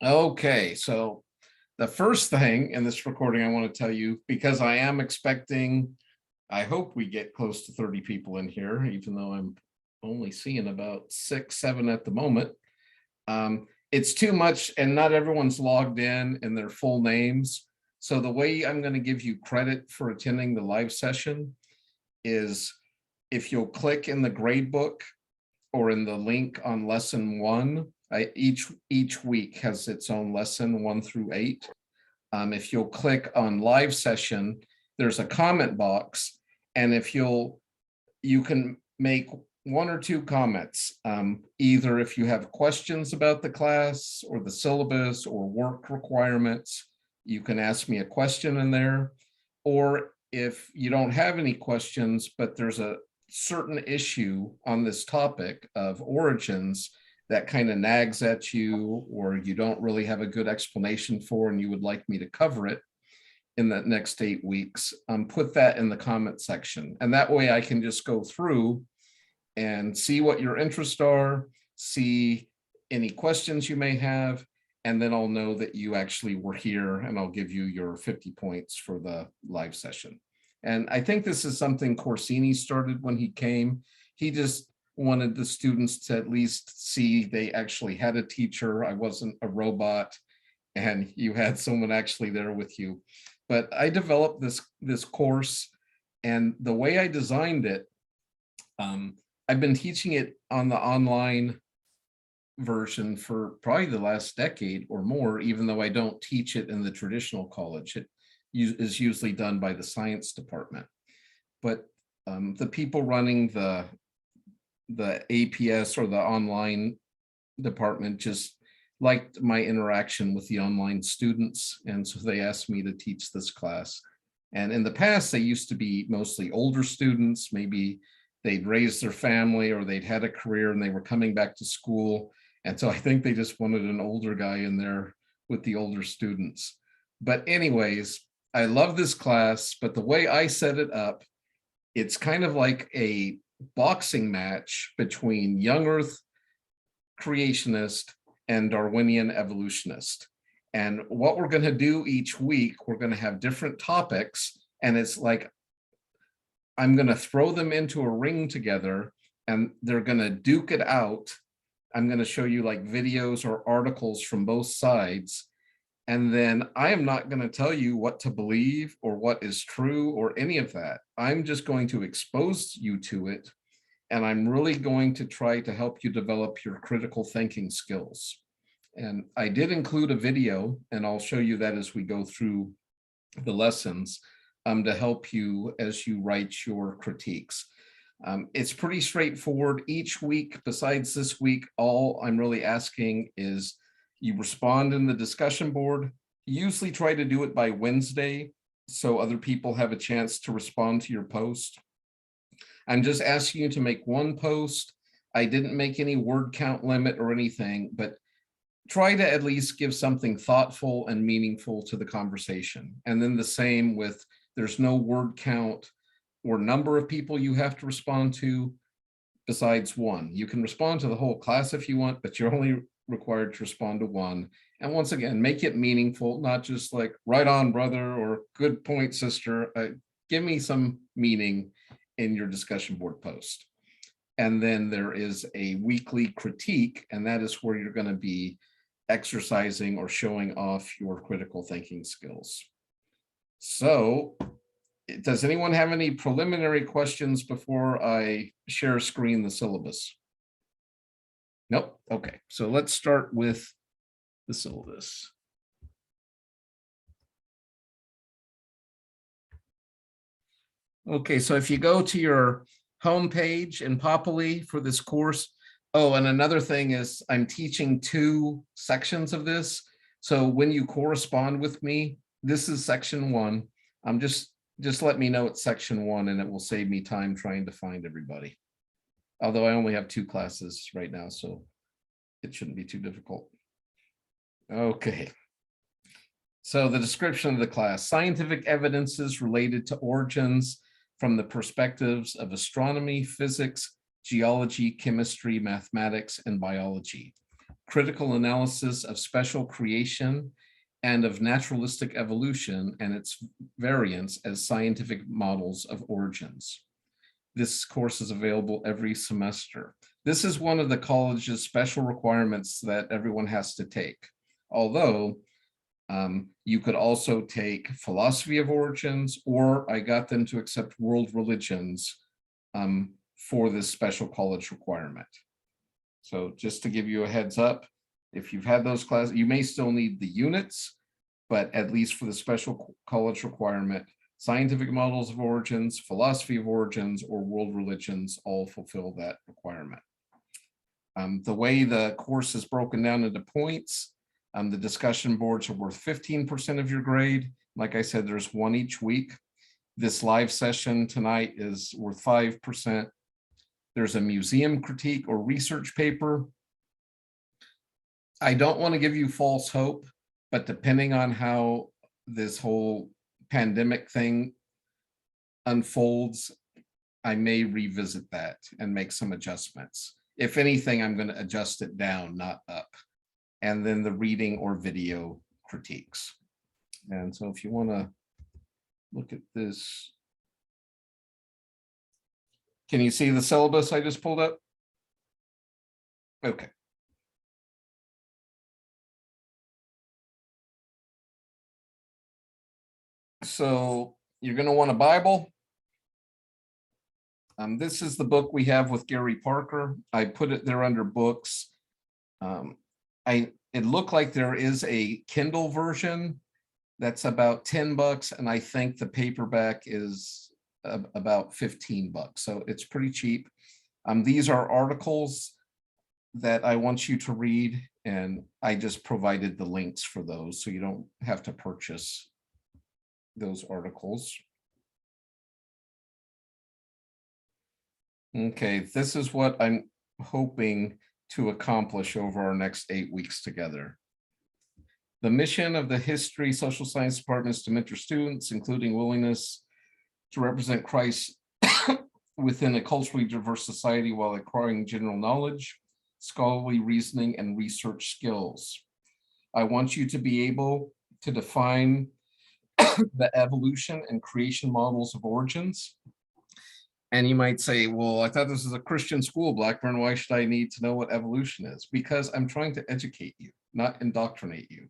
Okay, so the first thing in this recording I want to tell you, because I am expecting, I hope we get close to 30 people in here, even though I'm only seeing about 6, 7 at the moment. It's too much, and not everyone's logged in their full names. So the way I'm going to give you credit for attending the live session is if you'll click in the grade book or in the link on lesson 1. Each week has its own lesson 1 through 8. If you'll click on live session, there's a comment box, and you can make 1 or 2 comments, either if you have questions about the class or the syllabus or work requirements, you can ask me a question in there. Or if you don't have any questions, but there's a certain issue on this topic of origins that kind of nags at you, or you don't really have a good explanation for, and you would like me to cover it in the next 8 weeks, put that in the comment section. And that way I can just go through and see what your interests are, see any questions you may have, and then I'll know that you actually were here, and I'll give you your 50 points for the live session. And I think this is something Corsini started when he came. He just wanted the students to at least see they actually had a teacher. I wasn't a robot, and you had someone actually there with you. But I developed this course, and the way I designed it, I've been teaching it on the online version for probably the last decade or more, even though I don't teach it in the traditional college. It is usually done by the science department. But the people running the APS or the online department just liked my interaction with the online students, and so they asked me to teach this class. And in the past, they used to be mostly older students. Maybe they'd raised their family, or they'd had a career and they were coming back to school. And so I think they just wanted an older guy in there with the older students. But anyways, I love this class, but the way I set it up, it's kind of like a boxing match between young Earth creationist and Darwinian evolutionist. And what we're going to do each week, we're going to have different topics, and it's like I'm going to throw them into a ring together, and they're going to duke it out. I'm going to show you like videos or articles from both sides. And then I am not going to tell you what to believe or what is true or any of that. I'm just going to expose you to it. And I'm really going to try to help you develop your critical thinking skills. And I did include a video, and I'll show you that as we go through the lessons, to help you as you write your critiques. It's pretty straightforward. Each week, besides this week, all I'm really asking is you respond in the discussion board. Usually try to do it by Wednesday so other people have a chance to respond to your post. I'm just asking you to make 1 post. I didn't make any word count limit or anything, but try to at least give something thoughtful and meaningful to the conversation. And then the same with, there's no word count or number of people you have to respond to besides 1. You can respond to the whole class if you want, but you're only required to respond to 1. And once again, make it meaningful, not just like right on, brother, or good point, sister. Give me some meaning in your discussion board post. And then there is a weekly critique, and that is where you're going to be exercising or showing off your critical thinking skills. So, does anyone have any preliminary questions before I share screen the syllabus? Nope. Okay, so let's start with the syllabus. Okay, so if you go to your homepage in Populi for this course, oh, and another thing is I'm teaching 2 sections of this. So when you correspond with me, this is section 1. Just let me know it's section 1, and it will save me time trying to find everybody. Although I only have 2 classes right now, so it shouldn't be too difficult. Okay. So the description of the class: scientific evidences related to origins from the perspectives of astronomy, physics, geology, chemistry, mathematics, and biology. critical analysis of special creation and of naturalistic evolution and its variants as scientific models of origins. This course is available every semester. This is one of the college's special requirements that everyone has to take. Although you could also take philosophy of origins, or I got them to accept world religions for this special college requirement. So just to give you a heads up, if you've had those classes, you may still need the units, but at least for the special college requirement, scientific models of origins, philosophy of origins, or world religions all fulfill that requirement. The way the course is broken down into points, the discussion boards are worth 15% of your grade. Like I said, there's one each week. This live session tonight is worth 5%. There's a museum critique or research paper. I don't want to give you false hope, but depending on how this whole pandemic thing unfolds, I may revisit that and make some adjustments. If anything, I'm going to adjust it down, not up. And then the reading or video critiques. And so if you want to look at this, can you see the syllabus I just pulled up? Okay. So you're going to want a Bible. This is the book we have with Gary Parker. I put it there under books. It looked like there is a Kindle version that's about $10, and I think the paperback is about $15. So it's pretty cheap. These are articles that I want you to read, and I just provided the links for those, so you don't have to purchase those articles. Okay, this is what I'm hoping to accomplish over our next 8 weeks together. The mission of the History Social Science Department is to mentor students, including willingness to represent Christ within a culturally diverse society while acquiring general knowledge, scholarly reasoning, and research skills. I want you to be able to define the evolution and creation models of origins. And you might say, well, I thought this is a Christian school, Blackburn. Why should I need to know what evolution is? Because I'm trying to educate you, not indoctrinate you.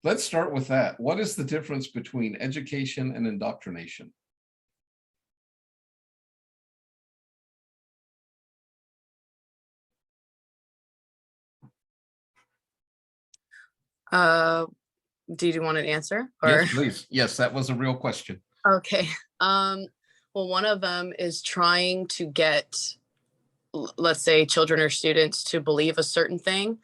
Let's start with that. What is the difference between education and indoctrination? Do you want an answer? Or? Yes, please. Yes, that was a real question. Okay. Well, one of them is trying to get, let's say, children or students to believe a certain thing,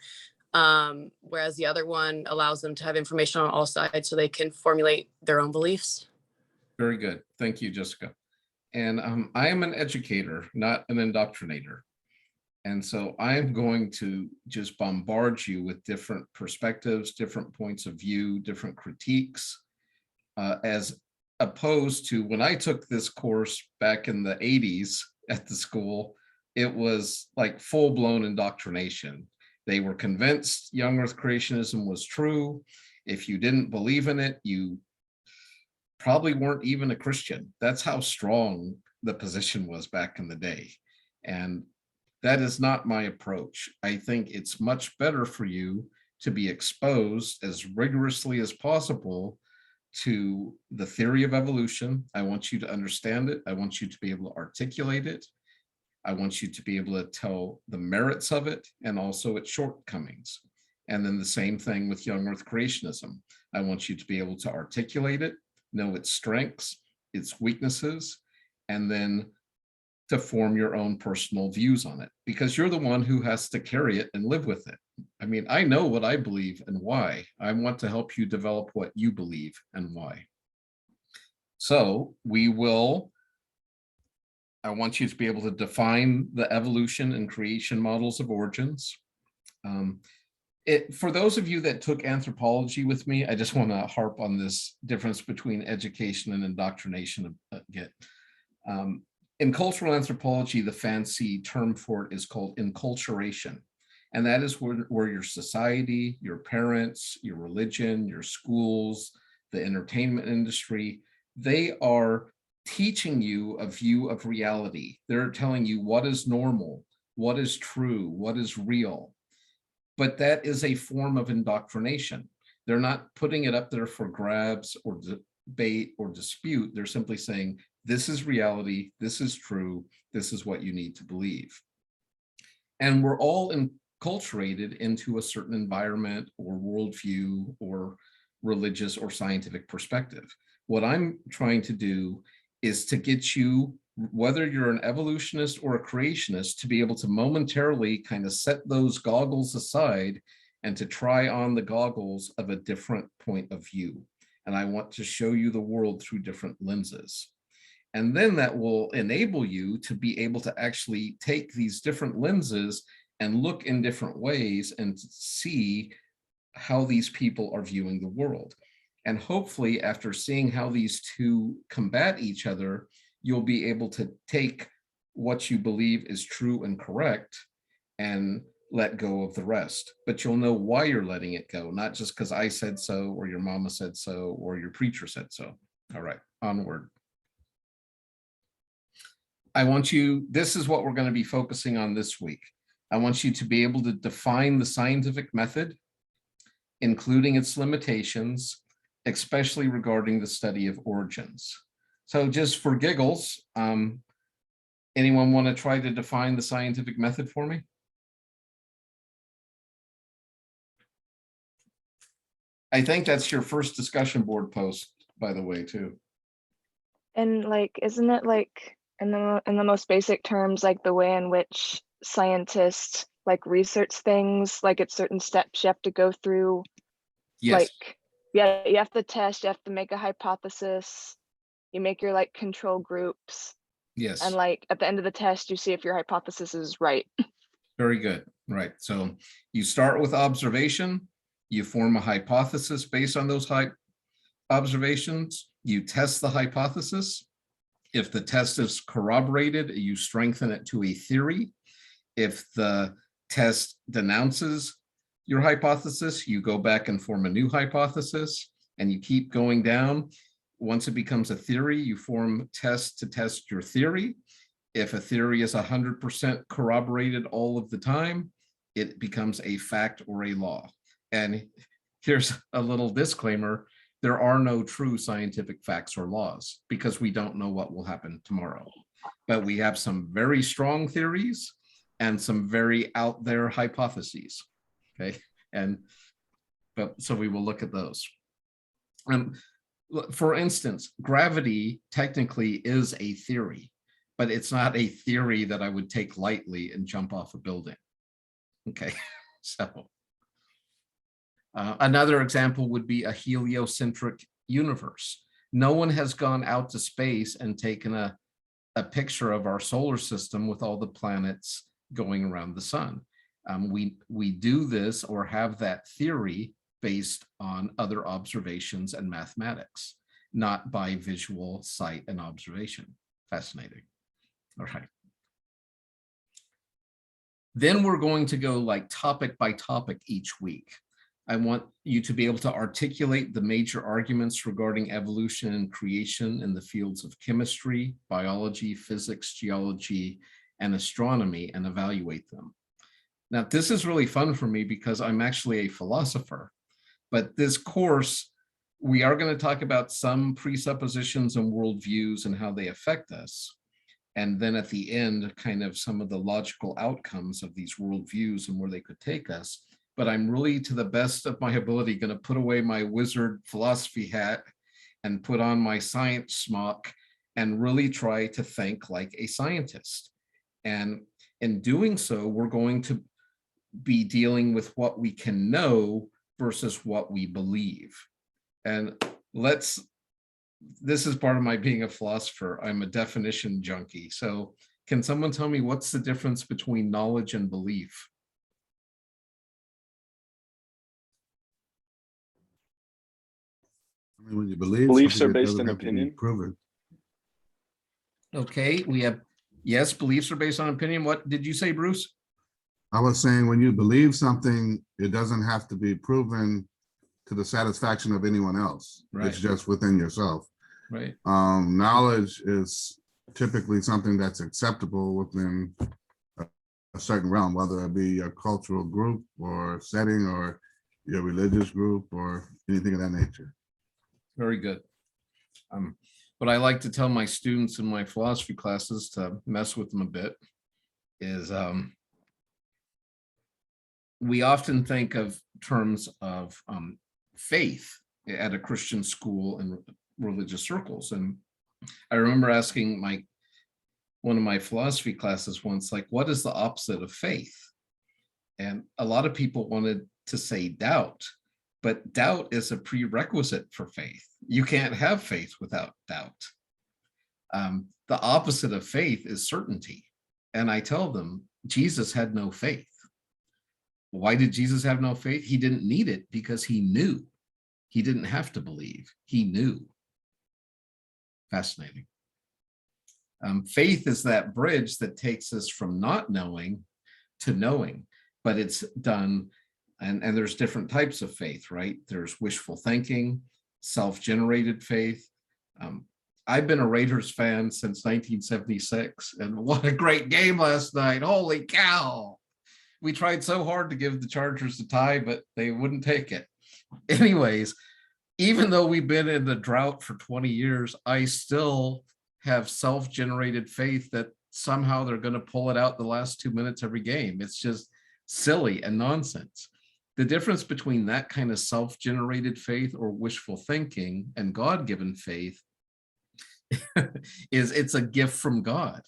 whereas the other one allows them to have information on all sides so they can formulate their own beliefs. Very good. Thank you, Jessica. And I am an educator, not an indoctrinator. And so I'm going to just bombard you with different perspectives, different points of view, different critiques, as opposed to when I took this course back in the 80s at the school, it was like full-blown indoctrination. They were convinced young earth creationism was true. If you didn't believe in it, you probably weren't even a Christian. That's how strong the position was back in the day. And that is not my approach. I think it's much better for you to be exposed as rigorously as possible to the theory of evolution. I want you to understand it. I want you to be able to articulate it. I want you to be able to tell the merits of it and also its shortcomings. And then the same thing with young earth creationism. I want you to be able to articulate it, know its strengths, its weaknesses, and then to form your own personal views on it, because you're the one who has to carry it and live with it. I mean, I know what I believe and why. I want to help you develop what you believe and why. So I want you to be able to define the evolution and creation models of origins. For those of you that took anthropology with me, I just want to harp on this difference between education and indoctrination again. In cultural anthropology, the fancy term for it is called enculturation. And that is where your society, your parents, your religion, your schools, the entertainment industry, they are teaching you a view of reality. They're telling you what is normal, what is true, what is real. But that is a form of indoctrination. They're not putting it up there for grabs or debate or dispute. They're simply saying, this is reality, this is true, this is what you need to believe. And we're all enculturated into a certain environment or worldview or religious or scientific perspective. What I'm trying to do is to get you, whether you're an evolutionist or a creationist, to be able to momentarily kind of set those goggles aside and to try on the goggles of a different point of view. And I want to show you the world through different lenses. And then that will enable you to be able to actually take these different lenses and look in different ways and see how these people are viewing the world. And hopefully, after seeing how these two combat each other, you'll be able to take what you believe is true and correct and let go of the rest. But you'll know why you're letting it go, not just because I said so, or your mama said so, or your preacher said so. All right, onward. I want you, this is what we're going to be focusing on this week. I want you to be able to define the scientific method, including its limitations, especially regarding the study of origins. So just for giggles, anyone want to try to define the scientific method for me? I think that's your first discussion board post, by the way, too. And like, isn't it like in the most basic terms, like the way in which scientists like research things, like at certain steps you have to go through? Yes. Like, yeah, you have to test, you have to make a hypothesis, you make your like control groups. Yes. And like at the end of the test, you see if your hypothesis is right. Very good. Right. So you start with observation, you form a hypothesis based on those observations, you test the hypothesis. If the test is corroborated, you strengthen it to a theory. If the test denounces your hypothesis, you go back and form a new hypothesis, and you keep going down. Once it becomes a theory, you form tests to test your theory. If a theory is 100% corroborated all of the time, it becomes a fact or a law. And here's a little disclaimer: there are no true scientific facts or laws because we don't know what will happen tomorrow. But we have some very strong theories and some very out there hypotheses. Okay. So we will look at those. For instance, gravity technically is a theory, but it's not a theory that I would take lightly and jump off a building. Okay. So another example would be a heliocentric universe. No one has gone out to space and taken a picture of our solar system with all the planets going around the sun. We do this or have that theory based on other observations and mathematics, not by visual sight and observation. Fascinating. All right. Then we're going to go like topic by topic each week. I want you to be able to articulate the major arguments regarding evolution and creation in the fields of chemistry, biology, physics, geology, and astronomy, and evaluate them. Now, this is really fun for me because I'm actually a philosopher, but this course, we are going to talk about some presuppositions and worldviews and how they affect us. And then at the end, kind of some of the logical outcomes of these worldviews and where they could take us. But I'm really, to the best of my ability, going to put away my wizard philosophy hat and put on my science smock and really try to think like a scientist. And in doing so, we're going to be dealing with what we can know versus what we believe. And this is part of my being a philosopher. I'm a definition junkie. So can someone tell me what's the difference between knowledge and belief? I mean, when you believe Beliefs something, are it based doesn't on have to be opinion. proven. Okay, we have, yes, beliefs are based on opinion. What did you say, Bruce? I was saying when you believe something, it doesn't have to be proven to the satisfaction of anyone else. Right. It's just within yourself. Right. Knowledge is typically something that's acceptable within a certain realm, whether it be a cultural group or setting or your religious group or anything of that nature. Very good. What I like to tell my students in my philosophy classes, to mess with them a bit, is we often think of terms of faith at a Christian school and religious circles. And I remember asking one of my philosophy classes once, like, what is the opposite of faith? And a lot of people wanted to say doubt, but doubt is a prerequisite for faith. You can't have faith without doubt. The opposite of faith is certainty. And I tell them, Jesus had no faith. Why did Jesus have no faith? He didn't need it because he knew. He didn't have to believe. He knew. Fascinating. Faith is that bridge that takes us from not knowing to knowing, but it's done, and there's different types of faith, right? There's wishful thinking, self-generated faith. I've been a Raiders fan since 1976, and what a great game last night. Holy cow. We tried so hard to give the Chargers a tie, but they wouldn't take it. Anyways, even though we've been in the drought for 20 years, I still have self-generated faith that somehow they're going to pull it out the last 2 minutes every game. It's just silly and nonsense. The difference between that kind of self-generated faith or wishful thinking and God-given faith is it's a gift from God.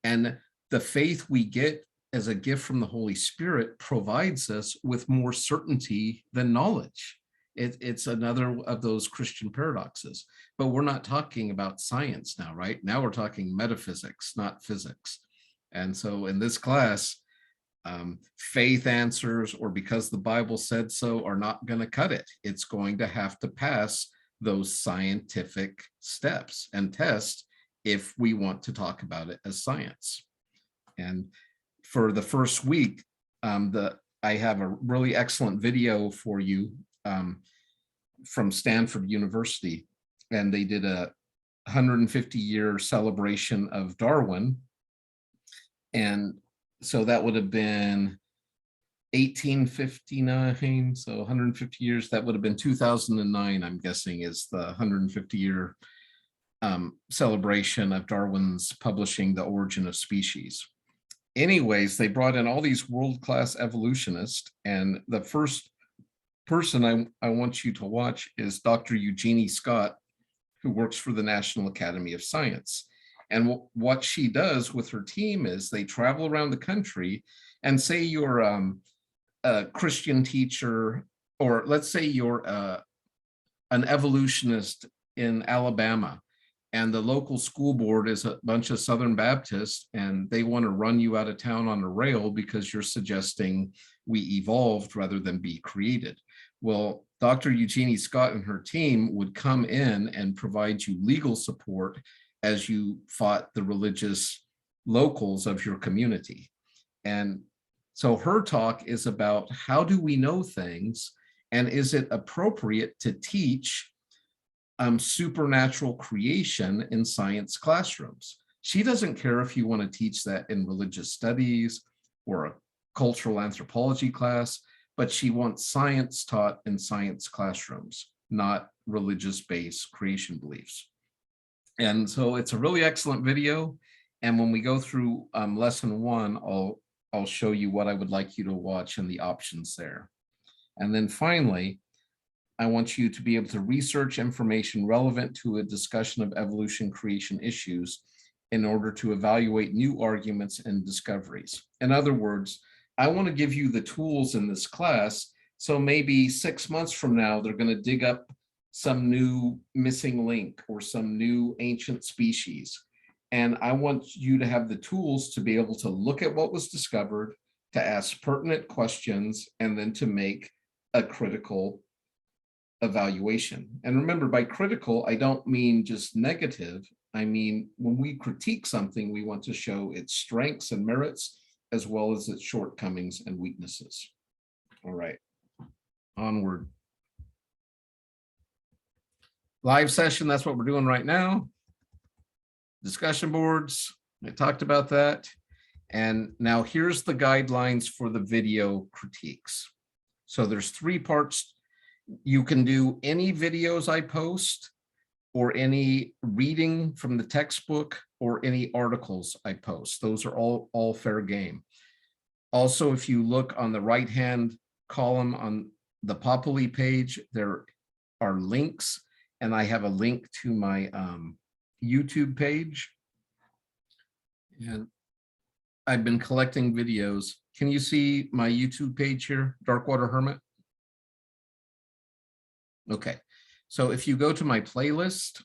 And the faith we get as a gift from the Holy Spirit provides us with more certainty than knowledge. It's another of those Christian paradoxes, but we're not talking about science now, right? Now we're talking metaphysics, not physics. And so in this class, faith answers or because the Bible said so are not going to cut it. It's going to have to pass those scientific steps and test if we want to talk about it as science. And for the first week, I have a really excellent video for you from Stanford University, and they did a 150-year celebration of Darwin. And so that would have been 1859, so 150 years, that would have been 2009, I'm guessing, is the 150-year celebration of Darwin's publishing The Origin of Species. Anyways, they brought in all these world-class evolutionists, and the first person I want you to watch is Dr. Eugenie Scott, who works for the National Academy of Science. And what she does with her team is they travel around the country, and say you're a Christian teacher, or let's say you're an evolutionist in Alabama, and the local school board is a bunch of Southern Baptists, and they want to run you out of town on a rail because you're suggesting we evolved rather than be created. Well, Dr. Eugenie Scott and her team would come in and provide you legal support as you fought the religious locals of your community. And so her talk is about how do we know things, and is it appropriate to teach supernatural creation in science classrooms? She doesn't care if you want to teach that in religious studies or a cultural anthropology class, but she wants science taught in science classrooms, not religious-based creation beliefs. And so it's a really excellent video. And when we go through lesson 1, I'll show you what I would like you to watch and the options there. And then finally, I want you to be able to research information relevant to a discussion of evolution creation issues in order to evaluate new arguments and discoveries. In other words, I want to give you the tools in this class, so maybe 6 months from now, they're going to dig up some new missing link or some new ancient species. And I want you to have the tools to be able to look at what was discovered, to ask pertinent questions, and then to make a critical evaluation. And remember, by critical, I don't mean just negative. I mean, when we critique something, we want to show its strengths and merits, as well as its shortcomings and weaknesses. All right, onward. Live session, that's what we're doing right now. Discussion boards, I talked about that. And now here's the guidelines for the video critiques. So there's 3 parts. You can do any videos I post, or any reading from the textbook, or any articles I post. Those are all fair game. Also, if you look on the right-hand column on the Populi page, there are links, and I have a link to my YouTube page. And I've been collecting videos. Can you see my YouTube page here, Darkwater Hermit? Okay, so if you go to my playlist,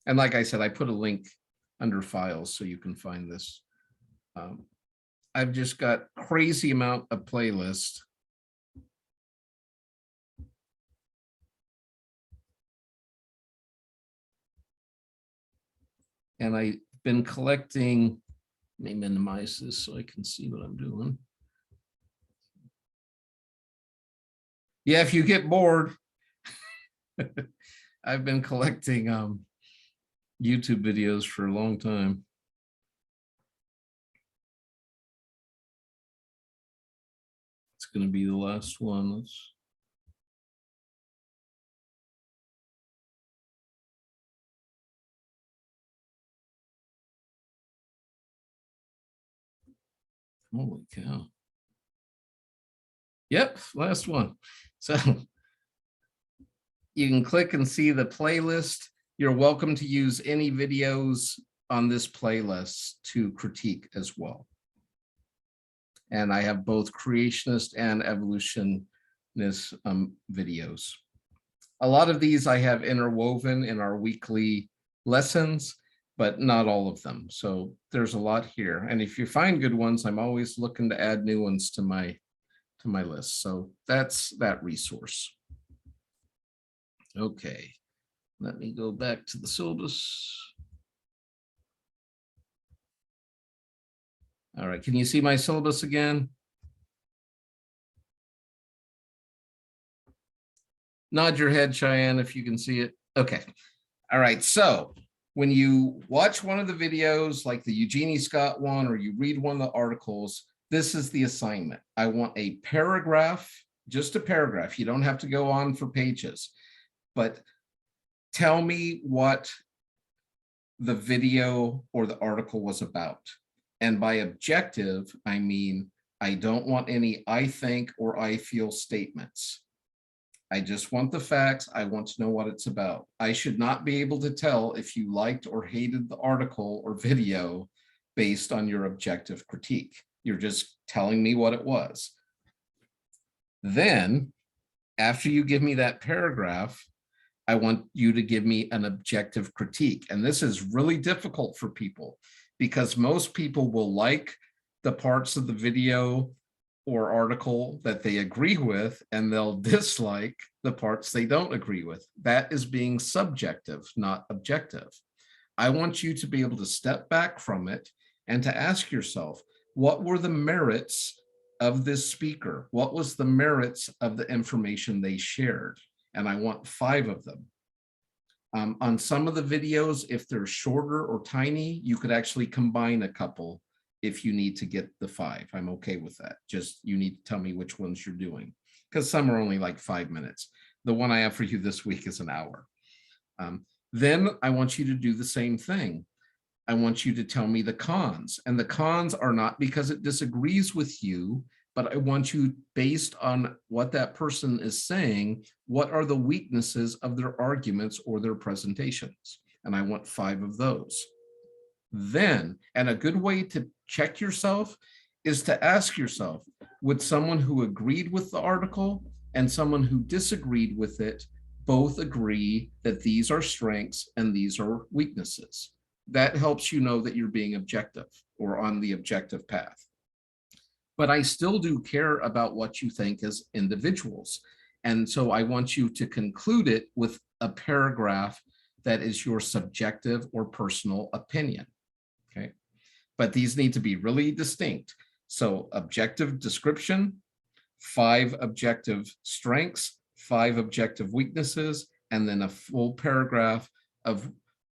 and like I said, I put a link under files so you can find this. I've just got crazy amount of playlists. And I've been collecting, let me minimize this so I can see what I'm doing. Yeah, if you get bored, I've been collecting YouTube videos for a long time. It's going to be the last one. Holy cow. Yep, last one. So you can click and see the playlist. You're welcome to use any videos on this playlist to critique as well. And I have both creationist and evolutionist videos. A lot of these I have interwoven in our weekly lessons, but not all of them. So there's a lot here. And if you find good ones, I'm always looking to add new ones to my list. So that's that resource. Okay, let me go back to the syllabus. All right, can you see my syllabus again? Nod your head, Cheyenne, if you can see it. Okay, all right, so when you watch one of the videos like the Eugenie Scott one, or you read one of the articles, this is the assignment. I want a paragraph, just a paragraph. You don't have to go on for pages, but tell me what the video or the article was about. And by objective, I mean, I don't want any I think or I feel statements. I just want the facts. I want to know what it's about. I should not be able to tell if you liked or hated the article or video based on your objective critique. You're just telling me what it was. Then, after you give me that paragraph, I want you to give me an objective critique. And this is really difficult for people because most people will like the parts of the video or article that they agree with, and they'll dislike the parts they don't agree with. That is being subjective, not objective. I want you to be able to step back from it and to ask yourself, what were the merits of this speaker? What was the merits of the information they shared? And I want 5 of them. On some of the videos, if they're shorter or tiny, you could actually combine a couple if you need to get the 5. I'm okay with that. Just you need to tell me which ones you're doing, because some are only like 5 minutes. The one I have for you this week is an hour. Then I want you to do the same thing. I want you to tell me the cons, and the cons are not because it disagrees with you, but I want you, based on what that person is saying, what are the weaknesses of their arguments or their presentations? And I want 5 of those. Then, and a good way to check yourself is to ask yourself, would someone who agreed with the article and someone who disagreed with it both agree that these are strengths and these are weaknesses? That helps you know that you're being objective or on the objective path. But I still do care about what you think as individuals. And so I want you to conclude it with a paragraph that is your subjective or personal opinion. Okay. but these need to be really distinct. So objective description, 5 objective strengths, 5 objective weaknesses, and then a full paragraph of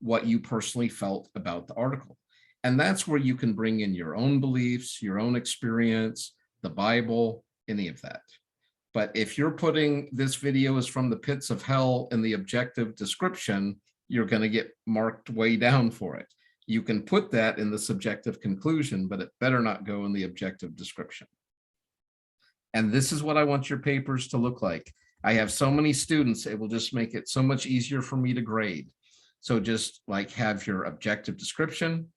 what you personally felt about the article. And that's where you can bring in your own beliefs, your own experience, the Bible, any of that. But if you're putting this video is from the pits of hell in the objective description, you're going to get marked way down for it. You can put that in the subjective conclusion, but it better not go in the objective description. And this is what I want your papers to look like. I have so many students, it will just make it so much easier for me to grade. So just like have your objective description,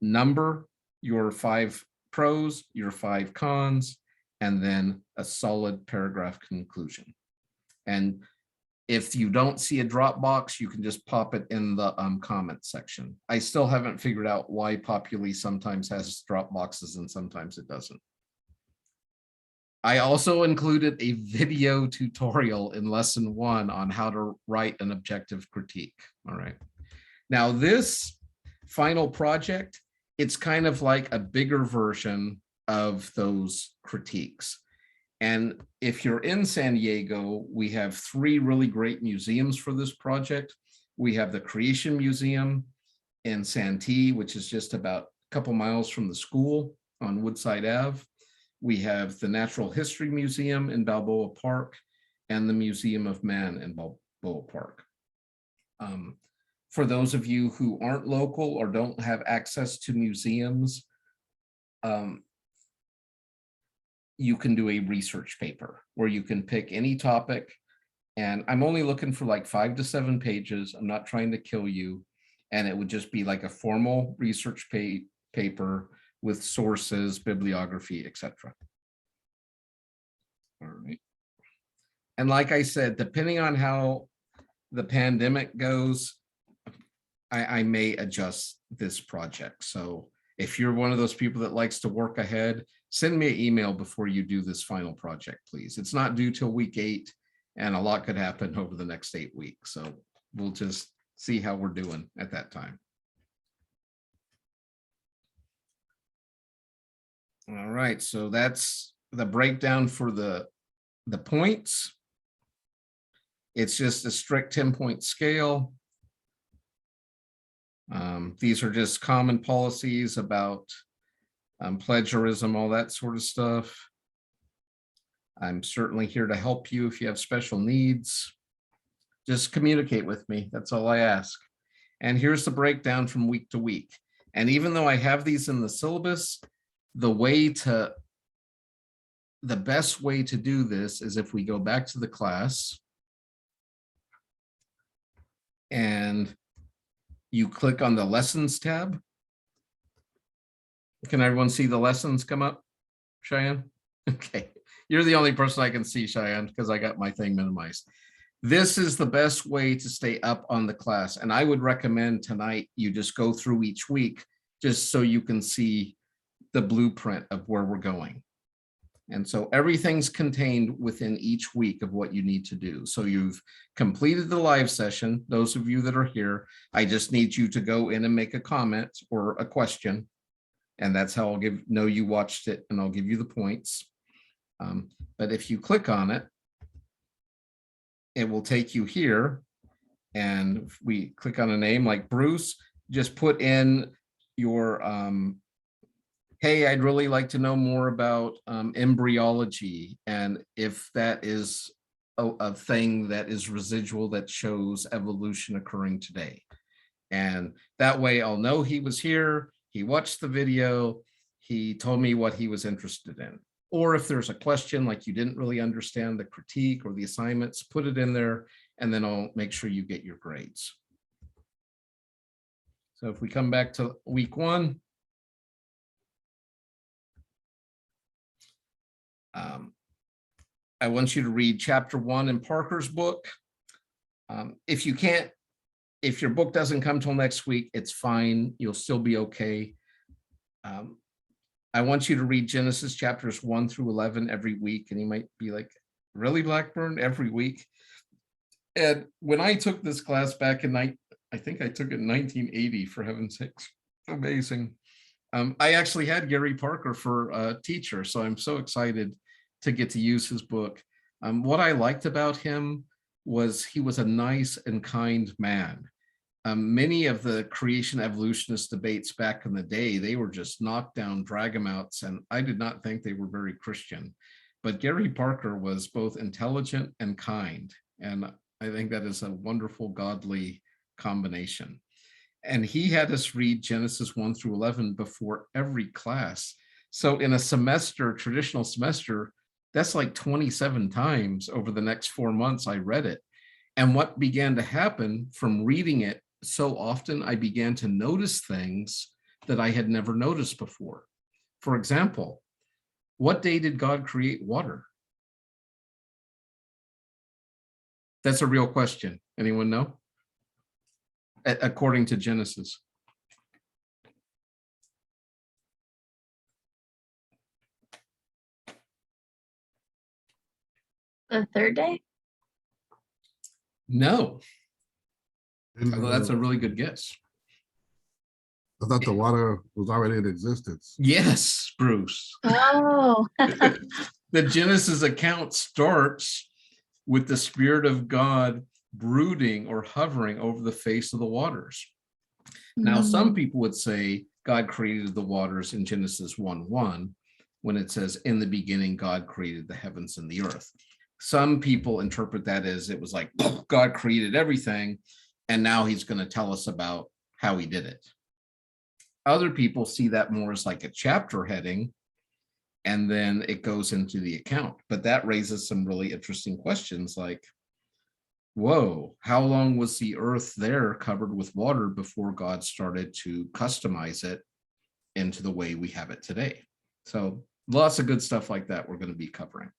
number your 5 pros, your 5 cons, and then a solid paragraph conclusion. And if you don't see a Dropbox, you can just pop it in the comment section. I still haven't figured out why Populi sometimes has Dropboxes and sometimes it doesn't. I also included a video tutorial in lesson 1 on how to write an objective critique. All right. Now this final project, it's kind of like a bigger version of those critiques. And if you're in San Diego, we have 3 really great museums for this project. We have the Creation Museum in Santee, which is just about a couple miles from the school on Woodside Ave. We have the Natural History Museum in Balboa Park and the Museum of Man in Balboa Park. For those of you who aren't local or don't have access to museums, you can do a research paper where you can pick any topic. And I'm only looking for like 5 to 7 pages. I'm not trying to kill you. And it would just be like a formal research paper with sources, bibliography, etc. All right. And like I said, depending on how the pandemic goes, I may adjust this project. So if you're one of those people that likes to work ahead, send me an email before you do this final project, please. It's not due till week 8, and a lot could happen over the next 8 weeks. So we'll just see how we're doing at that time. All right, so that's the breakdown for the points. It's just a strict 10-point scale. These are just common policies about plagiarism, all that sort of stuff. I'm certainly here to help you if you have special needs. Just communicate with me. That's all I ask. And here's the breakdown from week to week. And even though I have these in the syllabus, the best way to do this is if we go back to the class and you click on the lessons tab. Can everyone see the lessons come up, Cheyenne? Okay, you're the only person I can see, Cheyenne, because I got my thing minimized. This is the best way to stay up on the class. And I would recommend tonight you just go through each week just so you can see the blueprint of where we're going. And so everything's contained within each week of what you need to do. So you've completed the live session. Those of you that are here, I just need you to go in and make a comment or a question. And that's how I'll know you watched it, and I'll give you the points. But if you click on it, it will take you here. And if we click on a name like Bruce, just put in your hey, I'd really like to know more about embryology, and if that is a thing that is residual that shows evolution occurring today. And that way I'll know he was here, he watched the video, he told me what he was interested in. Or if there's a question like you didn't really understand the critique or the assignments, put it in there, and then I'll make sure you get your grades. So if we come back to week 1, I want you to read chapter 1 in Parker's book. If your book doesn't come till next week, it's fine. You'll still be okay. I want you to read Genesis chapters 1 through 11 every week. And you might be like, really, Blackburn, every week? And when I took this class back in I think I took it in 1980, for heaven's sakes, amazing. I actually had Gary Parker for a teacher, so I'm so excited to get to use his book. What I liked about him was he was a nice and kind man. Many of the creation evolutionist debates back in the day, they were just knockdown, drag 'em outs, and I did not think they were very Christian. But Gary Parker was both intelligent and kind, and I think that is a wonderful, godly combination. And he had us read Genesis 1 through 11 before every class. So in a semester, traditional semester, that's like 27 times over the next 4 months I read it. And what began to happen from reading it so often, I began to notice things that I had never noticed before. For example, what day did God create water? That's a real question. Anyone know? According to Genesis. The third day? No, Didn't although that's a know- really good guess. I thought the water was already in existence. Yes, Bruce. Oh, The Genesis account starts with the Spirit of God brooding or hovering over the face of the waters. Now, some people would say God created the waters in Genesis 1:1, when it says, in the beginning, God created the heavens and the earth. Some people interpret that as it was like, God created everything, and now he's going to tell us about how he did it. Other people see that more as like a chapter heading, and then it goes into the account. But that raises some really interesting questions like, whoa, how long was the earth there covered with water before God started to customize it into the way we have it today? So lots of good stuff like that we're going to be covering.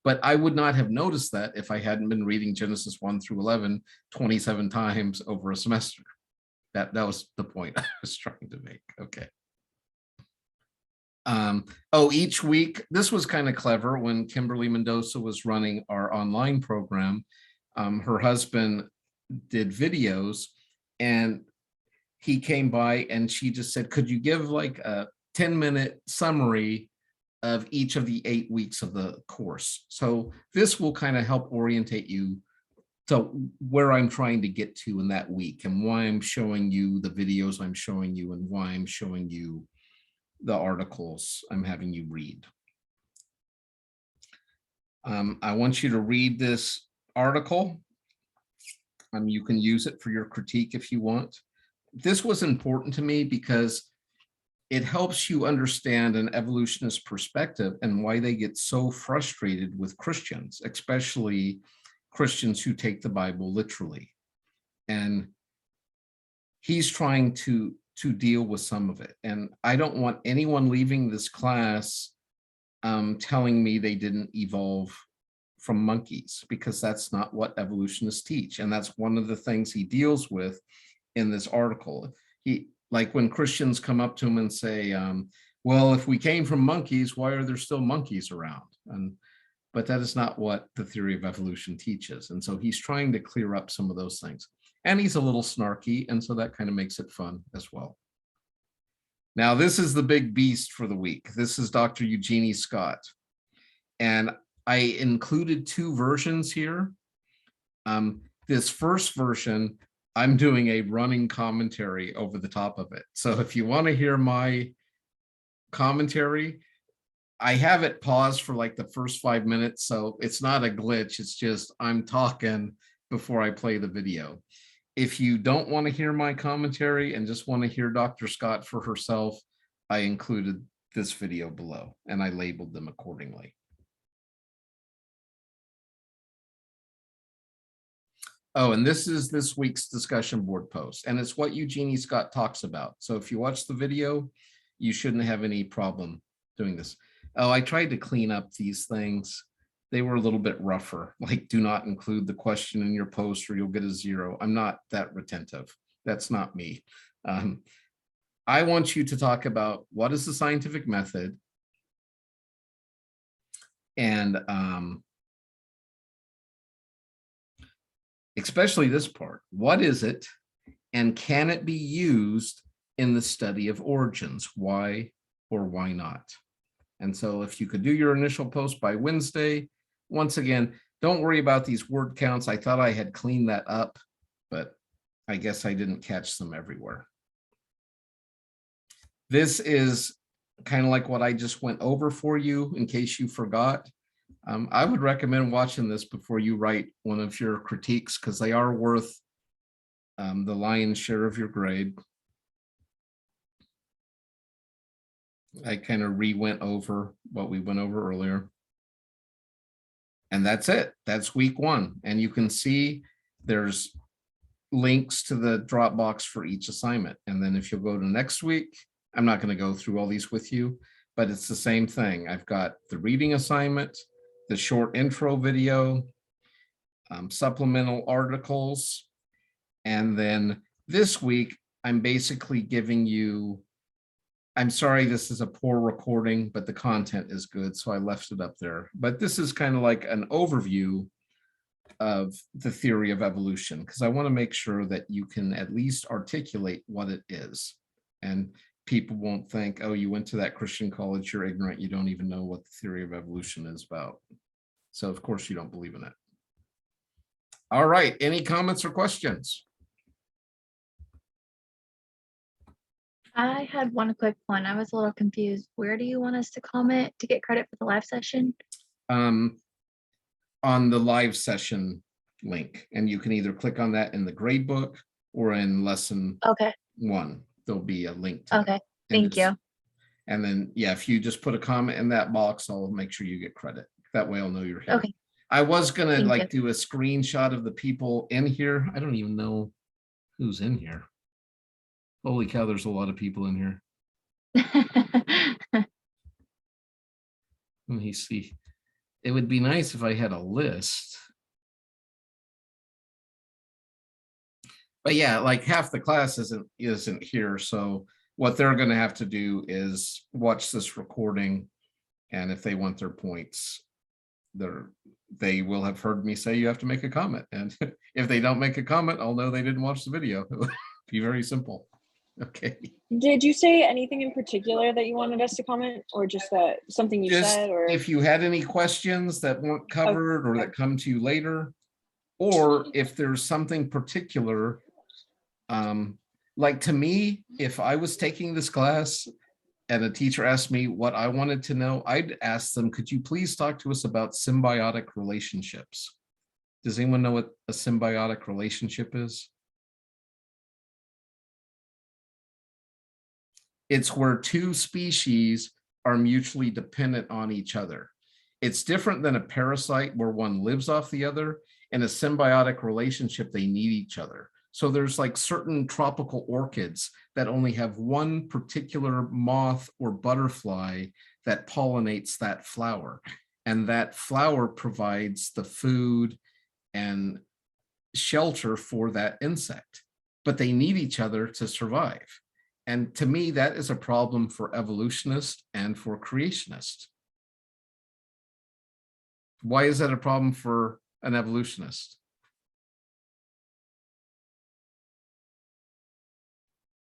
But I would not have noticed that if I hadn't been reading Genesis 1 through 11 27 times over a semester. That was the point I was trying to make. Okay. Each week, this was kind of clever when Kimberly Mendoza was running our online program. Her husband did videos, and he came by and she just said, could you give like a 10-minute summary of each of the 8 weeks of the course? So this will kind of help orientate you to where I'm trying to get to in that week, and why I'm showing you the videos I'm showing you, and why I'm showing you the articles I'm having you read. I want you to read this article. You can use it for your critique if you want. This was important to me because it helps you understand an evolutionist perspective and why they get so frustrated with Christians, especially Christians who take the Bible literally. And he's trying to deal with some of it. And I don't want anyone leaving this class telling me they didn't evolve from monkeys, because that's not what evolutionists teach. And that's one of the things he deals with in this article. Like when Christians come up to him and say, well, if we came from monkeys, why are there still monkeys around? But that is not what the theory of evolution teaches. And so he's trying to clear up some of those things. And he's a little snarky, and so that kind of makes it fun as well. Now, this is the big beast for the week. This is Dr. Eugenie Scott. And I included 2 versions here. This first version, I'm doing a running commentary over the top of it. So if you want to hear my commentary, I have it paused for like the first 5 minutes. So it's not a glitch. It's just I'm talking before I play the video. If you don't want to hear my commentary and just want to hear Dr. Scott for herself, I included this video below and I labeled them accordingly. Oh, and this is this week's discussion board post, and it's what Eugenie Scott talks about. So if you watch the video, you shouldn't have any problem doing this. Oh, I tried to clean up these things. They were a little bit rougher, like do not include the question in your post or you'll get a 0. I'm not that retentive. That's not me. I want you to talk about what is the scientific method, and especially this part, what is it, and can it be used in the study of origins. Why or why not? And so if you could do your initial post by Wednesday, once again, don't worry about these word counts. I thought I had cleaned that up, but I guess I didn't catch them everywhere. This is kind of like what I just went over for you in case you forgot. I would recommend watching this before you write one of your critiques, because they are worth the lion's share of your grade. I kind of re-went over what we went over earlier. And that's it. That's week 1. And you can see there's links to the Dropbox for each assignment. And then if you'll go to next week, I'm not going to go through all these with you, but it's the same thing. I've got the reading assignment, the short intro video, supplemental articles. And then this week, I'm basically giving you, I'm sorry, this is a poor recording, but the content is good, so I left it up there. But this is kind of like an overview of the theory of evolution, because I want to make sure that you can at least articulate what it is. And people won't think, oh, you went to that Christian college, you're ignorant, you don't even know what the theory of evolution is about. So of course you don't believe in it. All right, any comments or questions? I had one quick one. I was a little confused. Where do you want us to comment to get credit for the live session? On the live session link, and you can either click on that in the grade book or in lesson Okay. 1. There'll be a link to Okay. that. Thank you. And then, yeah, if you just put a comment in that box, I'll make sure you get credit. That way I'll know you're here. Okay. I was gonna Thank like do a screenshot of the people in here. I don't even know who's in here. Holy cow, there's a lot of people in here. Let me see. It would be nice if I had a list. But yeah, like half the class isn't here. So what they're going to have to do is watch this recording. And if they want their points, they will have heard me say you have to make a comment. And if they don't make a comment, I'll know they didn't watch the video. It would be very simple. Okay. Did you say anything in particular that you wanted us to comment, or just that something you Just said, or if you had any questions that weren't covered or that come to you later, or if there's something particular, like to me, if I was taking this class and a teacher asked me what I wanted to know, I'd ask them, could you please talk to us about symbiotic relationships? Does anyone know what a symbiotic relationship is? It's where two species are mutually dependent on each other. It's different than a parasite where one lives off the other. In a symbiotic relationship, they need each other. So there's like certain tropical orchids that only have one particular moth or butterfly that pollinates that flower. And that flower provides the food and shelter for that insect, but they need each other to survive. And to me, that is a problem for evolutionists and for creationists. Why is that a problem for an evolutionist?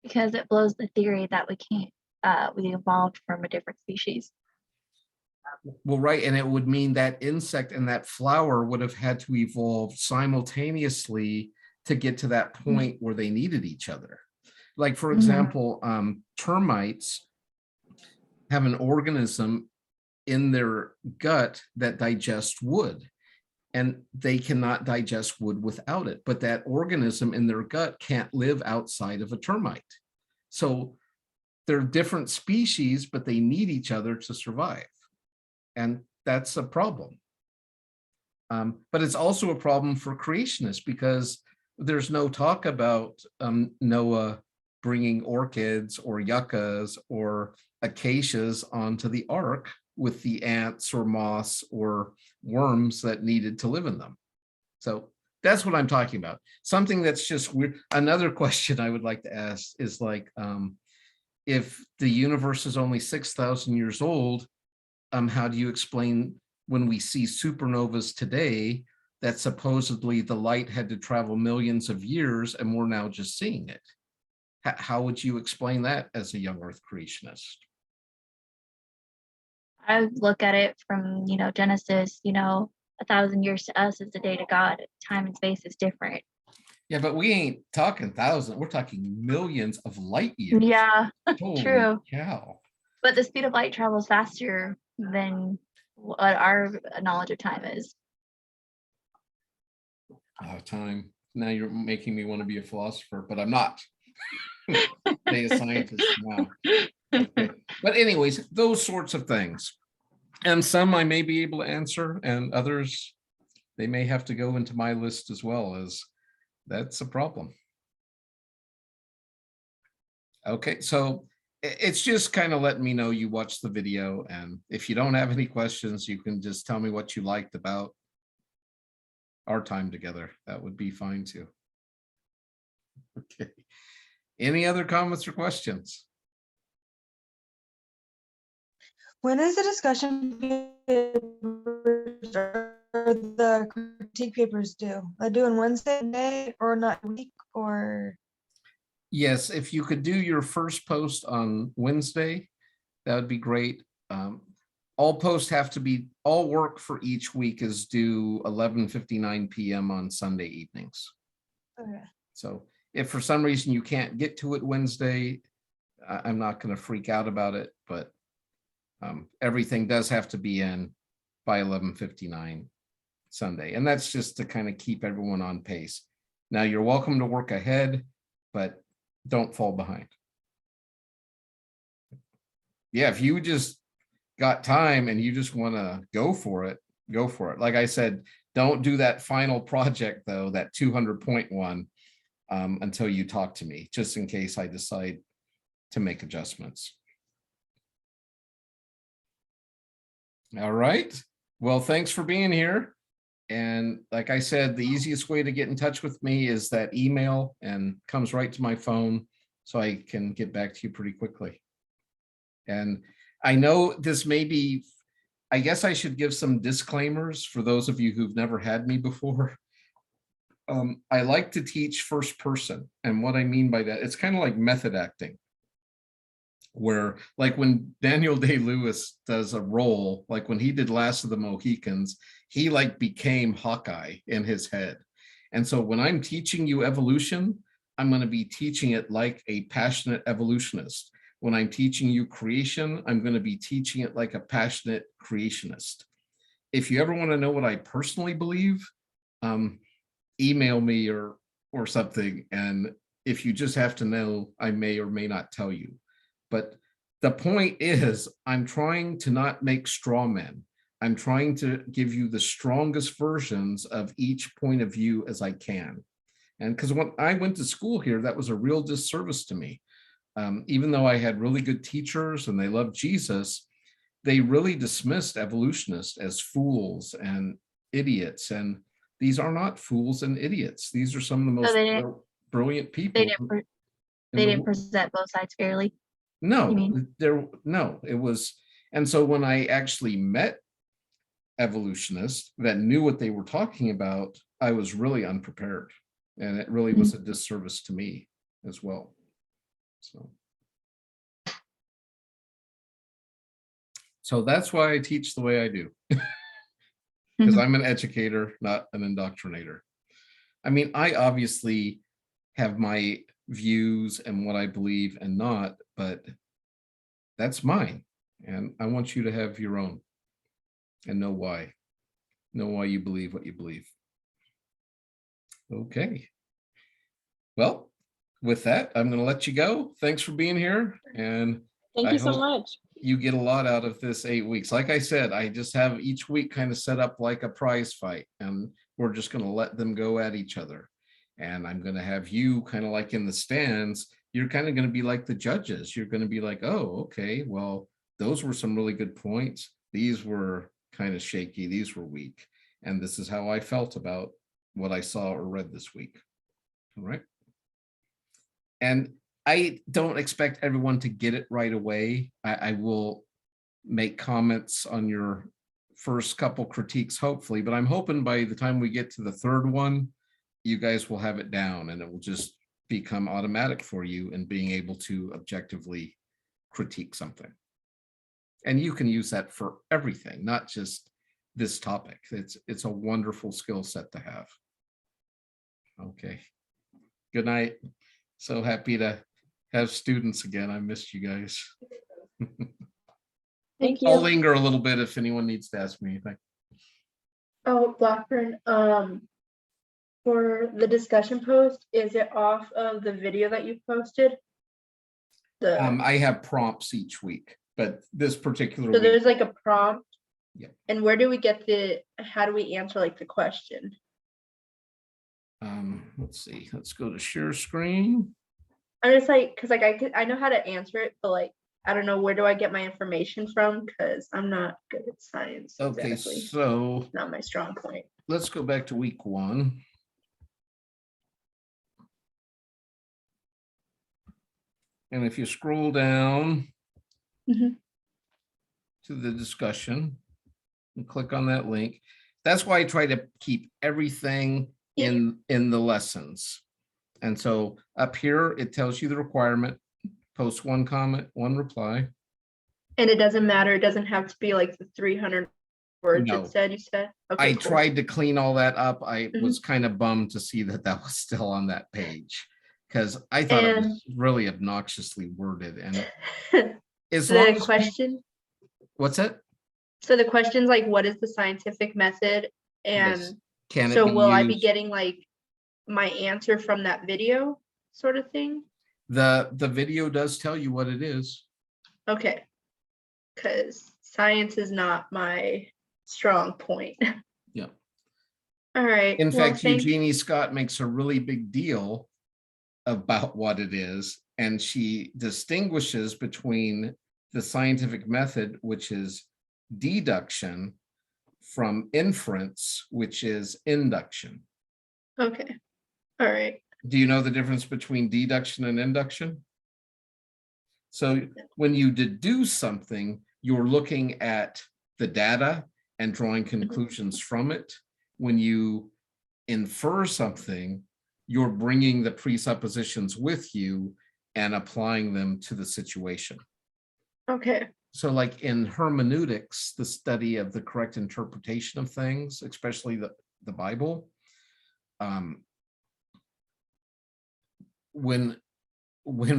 Because it blows the theory that we can't, we evolved from a different species. Well, right, and it would mean that insect and that flower would have had to evolve simultaneously to get to that point where they needed each other. Like, for example, termites have an organism in their gut that digests wood, and they cannot digest wood without it. But that organism in their gut can't live outside of a termite. So they're different species, but they need each other to survive. And that's a problem. But it's also a problem for creationists, because there's no talk about Noah bringing orchids or yuccas or acacias onto the ark with the ants or moths or worms that needed to live in them. So that's what I'm talking about. Something that's just weird. Another question I would like to ask is like, if the universe is only 6,000 years old, how do you explain when we see supernovas today that supposedly the light had to travel millions of years and we're now just seeing it? How would you explain that as a young earth creationist? I would look at it from, Genesis, 1,000 years to us is a day to God. Time and space is different. Yeah, but we ain't talking thousand, we're talking millions of light years. Yeah, Holy true. cow. But the speed of light travels faster than what our knowledge of time is. Time. Now you're making me want to be a philosopher, but I'm not. Data scientist now. Okay. But anyways, those sorts of things. And some I may be able to answer, and others, they may have to go into my list as well, as that's a problem. Okay, so it's just kind of letting me know you watched the video, and if you don't have any questions, you can just tell me what you liked about our time together. That would be fine too. Okay. Any other comments or questions? When is the discussion papers or the critique papers due? Are they due on Wednesday or not a week or? Yes, if you could do your first post on Wednesday, that would be great. All posts have to be, all work for each week is due 11:59 p.m. on Sunday evenings. Okay. So if for some reason you can't get to it Wednesday, I'm not going to freak out about it, but everything does have to be in by 11:59 Sunday. And that's just to kind of keep everyone on pace. Now you're welcome to work ahead, but don't fall behind. Yeah, if you just got time and you just want to go for it, go for it. Like I said, don't do that final project though, that 200-point one, until you talk to me, just in case I decide to make adjustments. All right. Well, thanks for being here. And like I said, the easiest way to get in touch with me is that email, and comes right to my phone, so I can get back to you pretty quickly. And I know this may be, I guess I should give some disclaimers for those of you who've never had me before. I like to teach first person. And what I mean by that, it's kind of like method acting, where like when Daniel Day-Lewis does a role, like when he did Last of the Mohicans, he like became Hawkeye in his head. And so when I'm teaching you evolution, I'm going to be teaching it like a passionate evolutionist. When I'm teaching you creation, I'm going to be teaching it like a passionate creationist. If you ever want to know what I personally believe, email me or something. And if you just have to know, I may or may not tell you. But the point is, I'm trying to not make straw men. I'm trying to give you the strongest versions of each point of view as I can. And because when I went to school here, that was a real disservice to me. Even though I had really good teachers and they loved Jesus, they really dismissed evolutionists as fools and idiots. And these are not fools and idiots. These are some of the most brilliant people. They didn't present both sides fairly. No, it was. And so when I actually met evolutionists that knew what they were talking about, I was really unprepared. And it really was a disservice to me as well. So that's why I teach the way I do, because I'm an educator, not an indoctrinator. I mean, I obviously have my views and what I believe and not, but that's mine. And I want you to have your own and know why you believe what you believe. Okay. Well, with that, I'm going to let you go. Thanks for being here. And Thank you so much. You get a lot out of this 8 weeks. Like I said, I just have each week kind of set up like a prize fight, and we're just going to let them go at each other. And I'm going to have you kind of like in the stands. You're kind of going to be like the judges. You're going to be like, oh, okay, well, those were some really good points. These were kind of shaky. These were weak. And this is how I felt about what I saw or read this week. All right. And I don't expect everyone to get it right away. I will make comments on your first couple critiques, hopefully, but I'm hoping by the time we get to the third one, you guys will have it down and it will just become automatic for you in being able to objectively critique something. And you can use that for everything, not just this topic. It's a wonderful skill set to have. Okay. Good night. So happy to have students again. I missed you guys. Thank I'll you. linger a little bit if anyone needs to ask me anything. Oh, Blackburn, for the discussion post, is it off of the video that you posted? I have prompts each week, but this particular So week, there's like a prompt? Yeah. And where do we get how do we answer like the question? let's see, let's go to share screen. I'm just like, cause like I know how to answer it, but like, I don't know, where do I get my information from? Cause I'm not good at science. Okay, Exactly. so Not my strong point. let's go back to week 1. And if you scroll down Mhm. to the discussion and click on that link, that's why I try to keep everything in the lessons. And so up here, it tells you the requirement, post 1 comment, 1 reply. And it doesn't matter. It doesn't have to be like the 300 words No. you said. Okay, I cool. tried to clean all that up. I Mhm. was kind of bummed to see that that was still on that page because I thought it was really obnoxiously worded. And as long The as question. what's that? So the question's like, what is the scientific method? And Yes. Can it so be will I be used? getting like my answer from that video sort of thing? The video does tell you what it is. Okay. Because science is not my strong point. Yeah. All right. In well, fact, thank- Eugenie Scott makes a really big deal about what it is, and she distinguishes between the scientific method, which is deduction, from inference, which is induction. Okay. All right. Do you know the difference between deduction and induction? So when you deduce something, you're looking at the data and drawing conclusions from it. When you infer something, you're bringing the presuppositions with you and applying them to the situation. Okay. So like in hermeneutics, the study of the correct interpretation of things, especially the Bible, when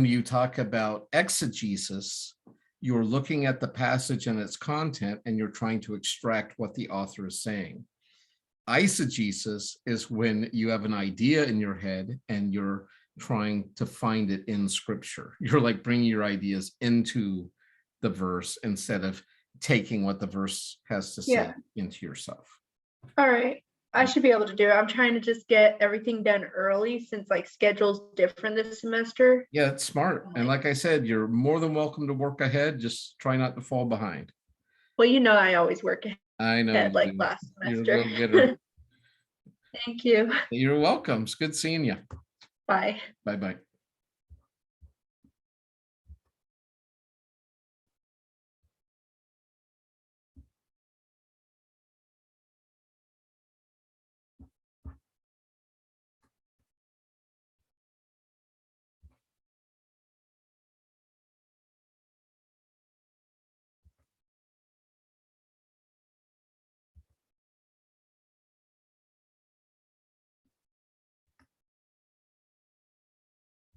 you talk about exegesis, you're looking at the passage and its content and you're trying to extract what the author is saying. Eisegesis is when you have an idea in your head and you're trying to find it in scripture. You're like bringing your ideas into the verse instead of taking what the verse has to say into yourself. All right. I should be able to do it. I'm trying to just get everything done early since like schedule's different this semester. Yeah, it's smart. And like I said, you're more than welcome to work ahead. Just try not to fall behind. Well, you know, I always work I know ahead you like do. last You're a semester. go-getter. Thank you. You're welcome. It's good seeing you. Bye. Bye-bye.